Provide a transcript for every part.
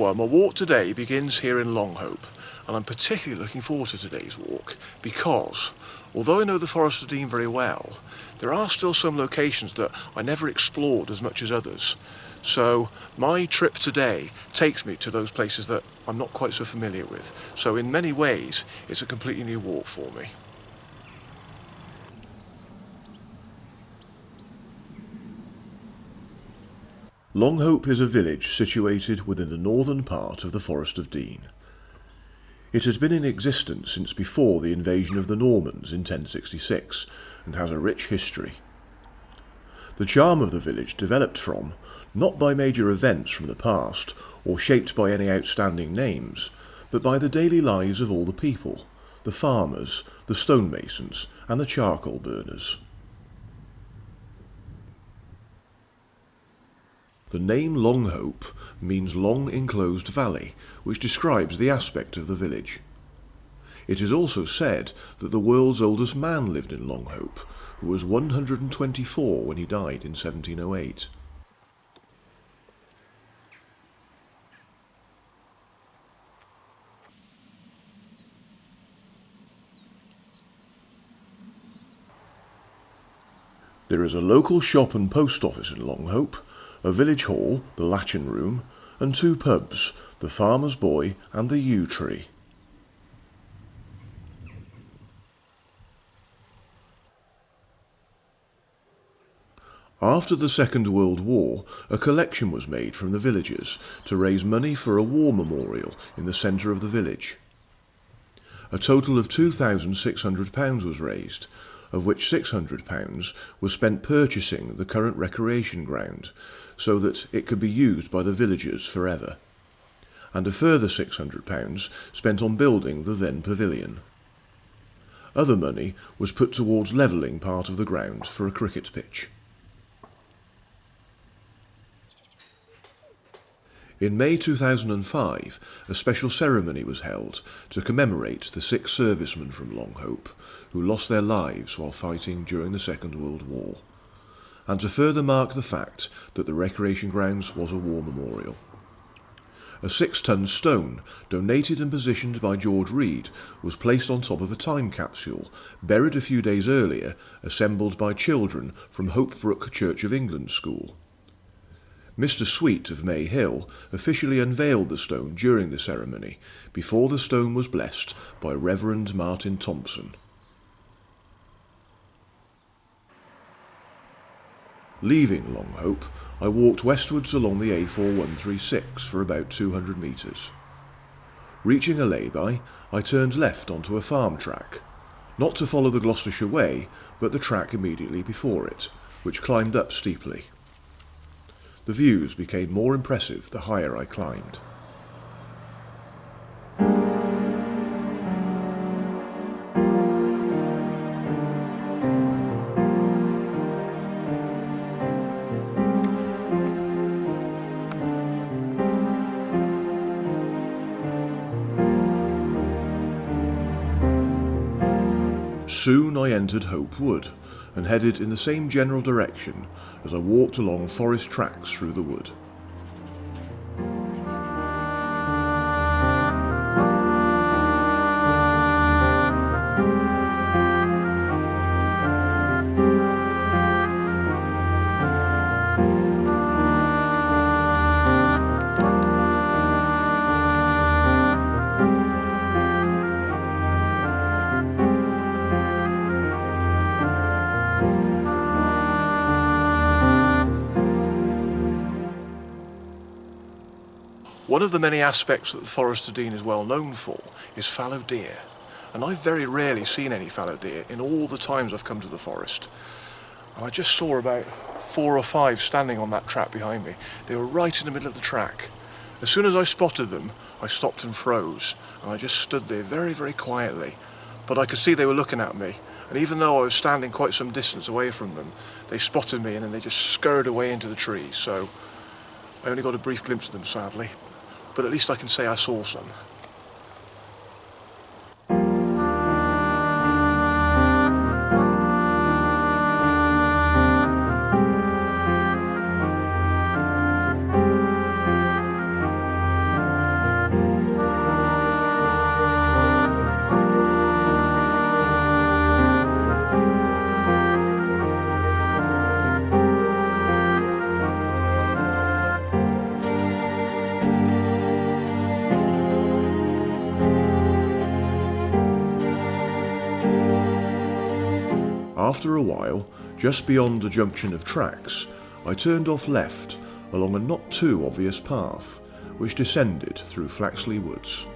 Well, my walk today begins here in Longhope, and I'm particularly looking forward to today's walk because, although I know the Forest of Dean very well, there are still some locations that I never explored as much as others. So my trip today takes me to those places that I'm not quite so familiar with. So in many ways, it's a completely new walk for me. Longhope is a village situated within the northern part of the Forest of Dean. It has been in existence since before the invasion of the Normans in 1066 and has a rich history. The charm of the village developed from, not by major events from the past or shaped by any outstanding names, but by the daily lives of all the people, the farmers, the stonemasons and the charcoal burners. The name Longhope means long enclosed valley, which describes the aspect of the village. It is also said that the world's oldest man lived in Longhope, who was 124 when he died in 1708. There is a local shop and post office in Longhope, a village hall, the Latchen Room, and two pubs, the Farmer's Boy and the Yew Tree. After the Second World War, a collection was made from the villagers to raise money for a war memorial in the centre of the village. A total of £2,600 was raised, of which £600 was spent purchasing the current recreation ground, so that it could be used by the villagers forever, and a further £600 spent on building the then pavilion. Other money was put towards levelling part of the ground for a cricket pitch. In May 2005, a special ceremony was held to commemorate the 6 servicemen from Longhope who lost their lives while fighting during the Second World War, and to further mark the fact that the recreation grounds was a war memorial. A 6-ton stone, donated and positioned by George Reed, was placed on top of a time capsule, buried a few days earlier, assembled by children from Hope Brook Church of England School. Mr. Sweet of May Hill officially unveiled the stone during the ceremony, before the stone was blessed by Reverend Martin Thompson. Leaving Longhope, I walked westwards along the A4136 for about 200 metres. Reaching a lay-by, I turned left onto a farm track, not to follow the Gloucestershire way, but the track immediately before it, which climbed up steeply. The views became more impressive the higher I climbed. Soon I entered Hope Wood and headed in the same general direction as I walked along forest tracks through the wood. One of the many aspects that the Forest of Dean is well known for is fallow deer, and I've very rarely seen any fallow deer in all the times I've come to the forest. And I just saw about 4 or 5 standing on that track behind me. They were right in the middle of the track. As soon as I spotted them, I stopped and froze, and I just stood there very, very quietly. But I could see they were looking at me, and even though I was standing quite some distance away from them, they spotted me and then they just scurried away into the trees. So I only got a brief glimpse of them, sadly. But at least I can say I saw some. After a while, just beyond a junction of tracks, I turned off left along a not too obvious path, which descended through Flaxley Woods.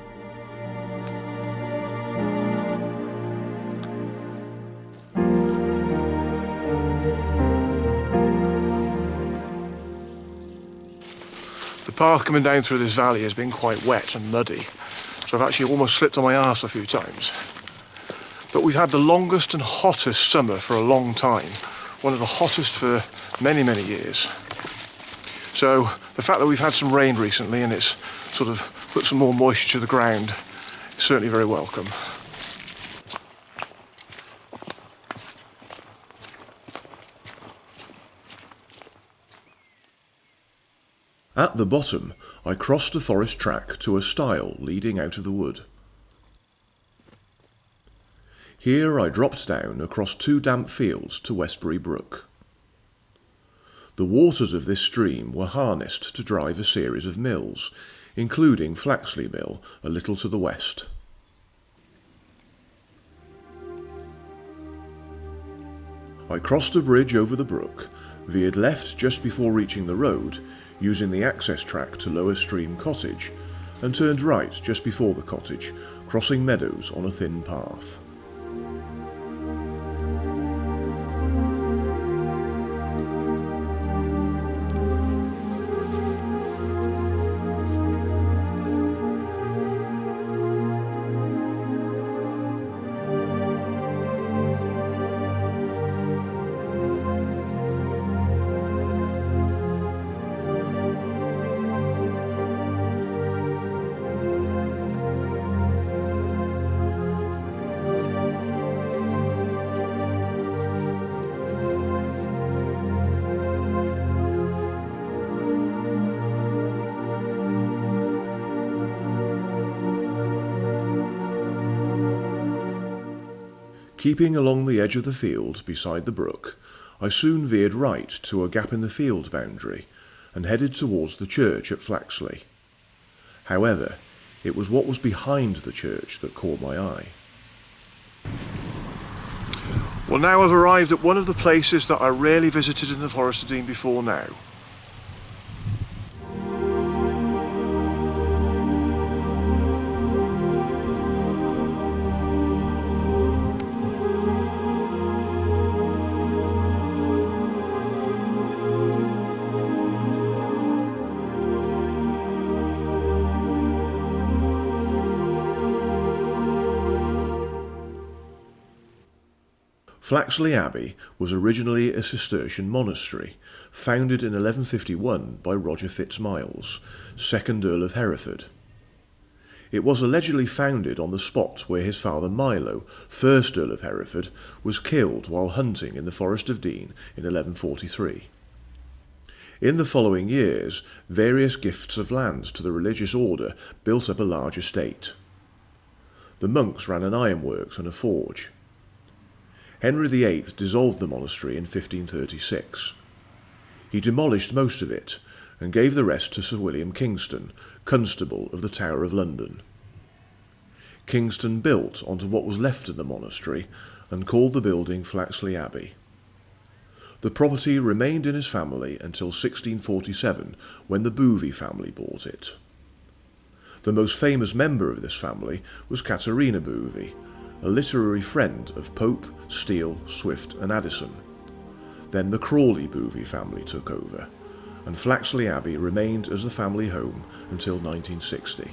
The path coming down through this valley has been quite wet and muddy, so I've actually almost slipped on my arse a few times. But we've had the longest and hottest summer for a long time, one of the hottest for many, many years. So the fact that we've had some rain recently and it's sort of put some more moisture to the ground is certainly very welcome. At the bottom, I crossed a forest track to a stile leading out of the wood. Here I dropped down across 2 damp fields to Westbury Brook. The waters of this stream were harnessed to drive a series of mills, including Flaxley Mill a little to the west. I crossed a bridge over the brook, veered left just before reaching the road, using the access track to Lower Stream Cottage, and turned right just before the cottage, crossing meadows on a thin path. Keeping along the edge of the field beside the brook, I soon veered right to a gap in the field boundary and headed towards the church at Flaxley. However, it was what was behind the church that caught my eye. Well, now I've arrived at one of the places that I rarely visited in the Forest of Dean before now. Flaxley Abbey was originally a Cistercian monastery, founded in 1151 by Roger Fitzmiles, 2nd Earl of Hereford. It was allegedly founded on the spot where his father Milo, 1st Earl of Hereford, was killed while hunting in the Forest of Dean in 1143. In the following years, various gifts of land to the religious order built up a large estate. The monks ran an ironworks and a forge. Henry VIII dissolved the monastery in 1536. He demolished most of it and gave the rest to Sir William Kingston, Constable of the Tower of London. Kingston built onto what was left of the monastery and called the building Flaxley Abbey. The property remained in his family until 1647, when the Boovey family bought it. The most famous member of this family was Katharina Boovey, a literary friend of Pope, Steele, Swift and Addison. Then the Crawley Boovey family took over, and Flaxley Abbey remained as the family home until 1960.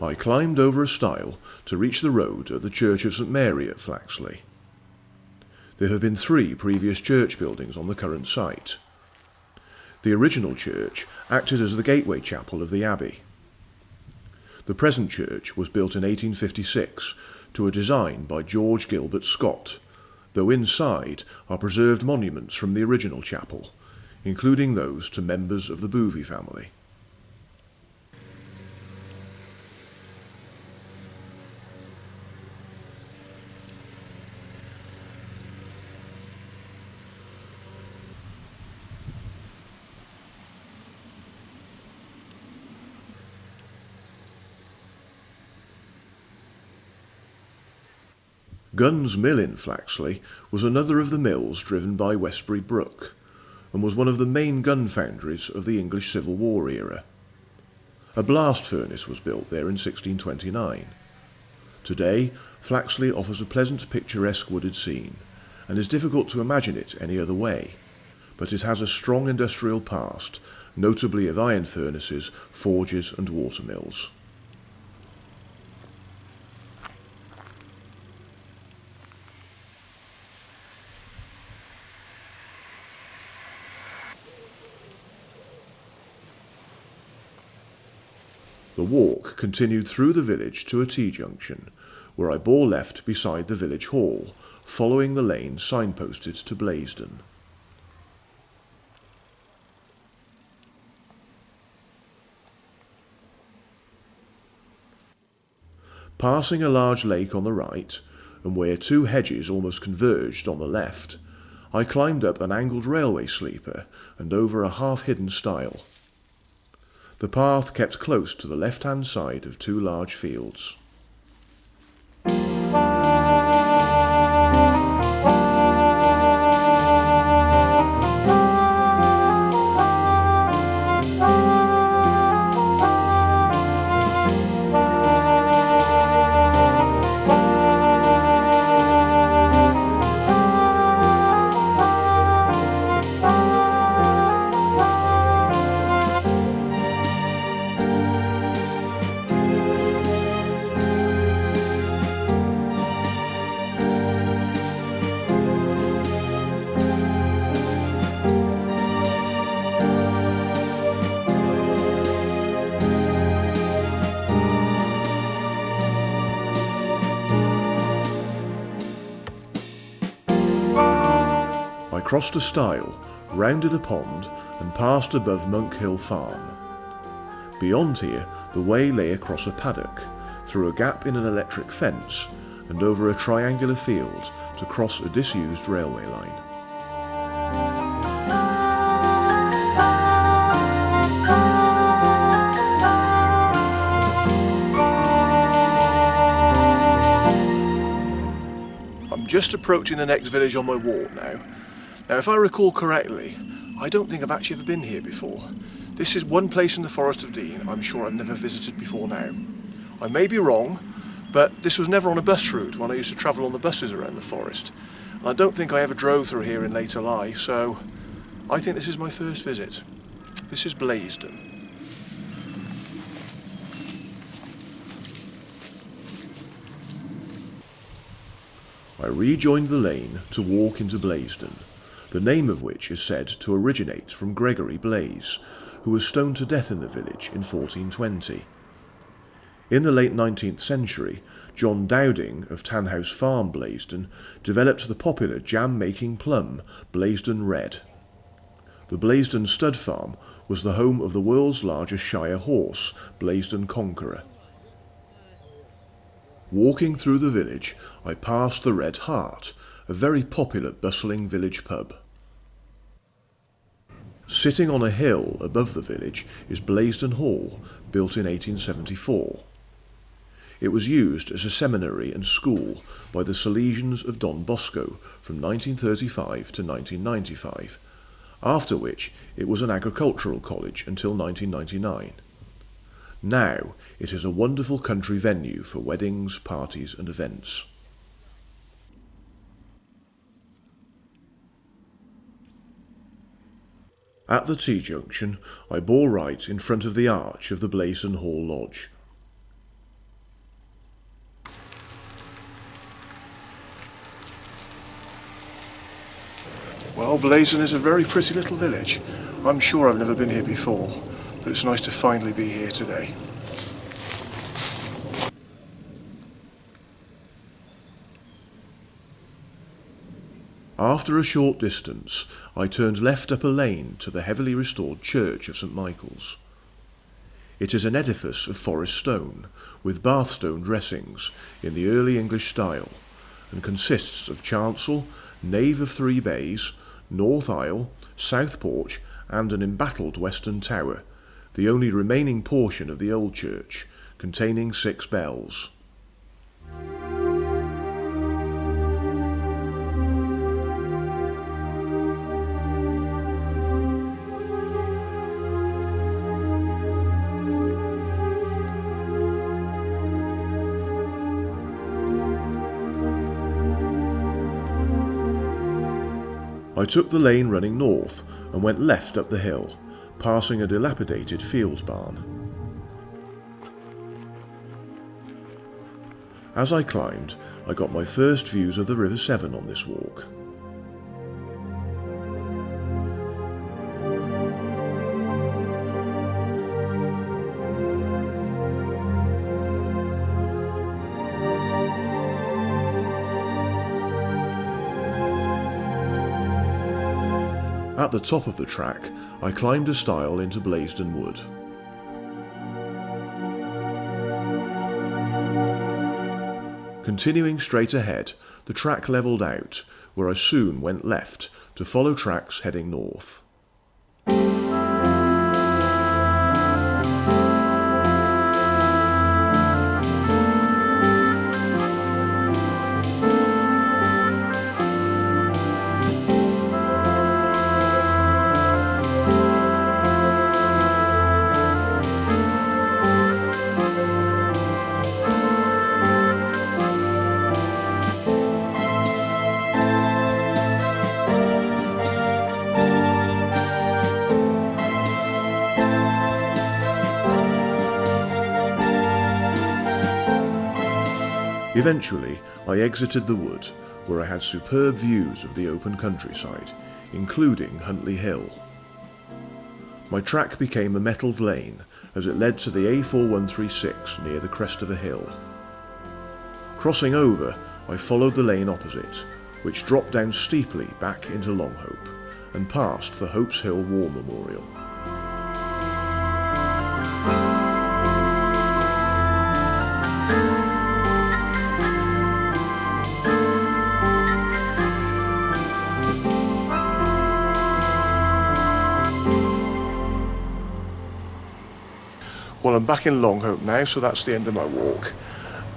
I climbed over a stile to reach the road at the Church of St Mary at Flaxley. There have been 3 previous church buildings on the current site. The original church acted as the gateway chapel of the abbey. The present church was built in 1856 to a design by George Gilbert Scott, though inside are preserved monuments from the original chapel, including those to members of the Boovey family. Gunn's Mill in Flaxley was another of the mills driven by Westbury Brook, and was one of the main gun foundries of the English Civil War era. A blast furnace was built there in 1629. Today, Flaxley offers a pleasant picturesque wooded scene, and is difficult to imagine it any other way, but it has a strong industrial past, notably of iron furnaces, forges and watermills. The walk continued through the village to a T-junction, where I bore left beside the village hall, following the lane signposted to Blaisdon. Passing a large lake on the right, and where two hedges almost converged on the left, I climbed up an angled railway sleeper and over a half-hidden stile. The path kept close to the left-hand side of two large fields. I crossed a stile, rounded a pond, and passed above Monk Hill Farm. Beyond here, the way lay across a paddock, through a gap in an electric fence, and over a triangular field to cross a disused railway line. I'm just approaching the next village on my walk now. Now, if I recall correctly, I don't think I've actually ever been here before. This is one place in the Forest of Dean I'm sure I've never visited before now. I may be wrong, but this was never on a bus route when I used to travel on the buses around the forest. And I don't think I ever drove through here in later life, so I think this is my first visit. This is Blaisdon. I rejoined the lane to walk into Blaisdon, the name of which is said to originate from Gregory Blaise, who was stoned to death in the village in 1420. In the late 19th century, John Dowding of Tanhouse Farm, Blaisdon, developed the popular jam-making plum, Blaisdon Red. The Blaisdon Stud Farm was the home of the world's largest Shire horse, Blaisdon Conqueror. Walking through the village, I passed the Red Hart, a very popular bustling village pub. Sitting on a hill above the village is Blaisdon Hall, built in 1874. It was used as a seminary and school by the Salesians of Don Bosco from 1935 to 1995, after which it was an agricultural college until 1999. Now it is a wonderful country venue for weddings, parties and events. At the T-junction, I bore right in front of the arch of the Blaisdon Hall Lodge. Well, Blaisdon is a very pretty little village. I'm sure I've never been here before, but it's nice to finally be here today. After a short distance, I turned left up a lane to the heavily restored church of St Michael's. It is an edifice of forest stone, with Bathstone dressings in the early English style, and consists of chancel, nave of 3 bays, north aisle, south porch, and an embattled western tower, the only remaining portion of the old church, containing 6 bells. I took the lane running north and went left up the hill, passing a dilapidated field barn. As I climbed, I got my first views of the River Severn on this walk. At the top of the track, I climbed a stile into Blaisdon Wood. Continuing straight ahead, the track levelled out, where I soon went left to follow tracks heading north. Eventually, I exited the wood, where I had superb views of the open countryside, including Huntley Hill. My track became a metalled lane as it led to the A4136 near the crest of a hill. Crossing over, I followed the lane opposite, which dropped down steeply back into Longhope and past the Hopes Hill War Memorial. Well, I'm back in Longhope now, so that's the end of my walk.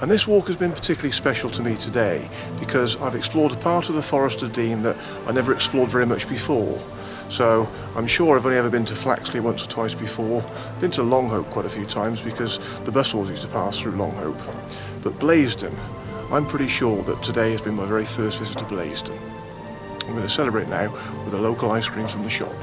And this walk has been particularly special to me today because I've explored a part of the Forest of Dean that I never explored very much before. So I'm sure I've only ever been to Flaxley once or twice before, been to Longhope quite a few times because the bus always used to pass through Longhope. But Blaisdon, I'm pretty sure that today has been my very first visit to Blaisdon. I'm going to celebrate now with a local ice cream from the shop.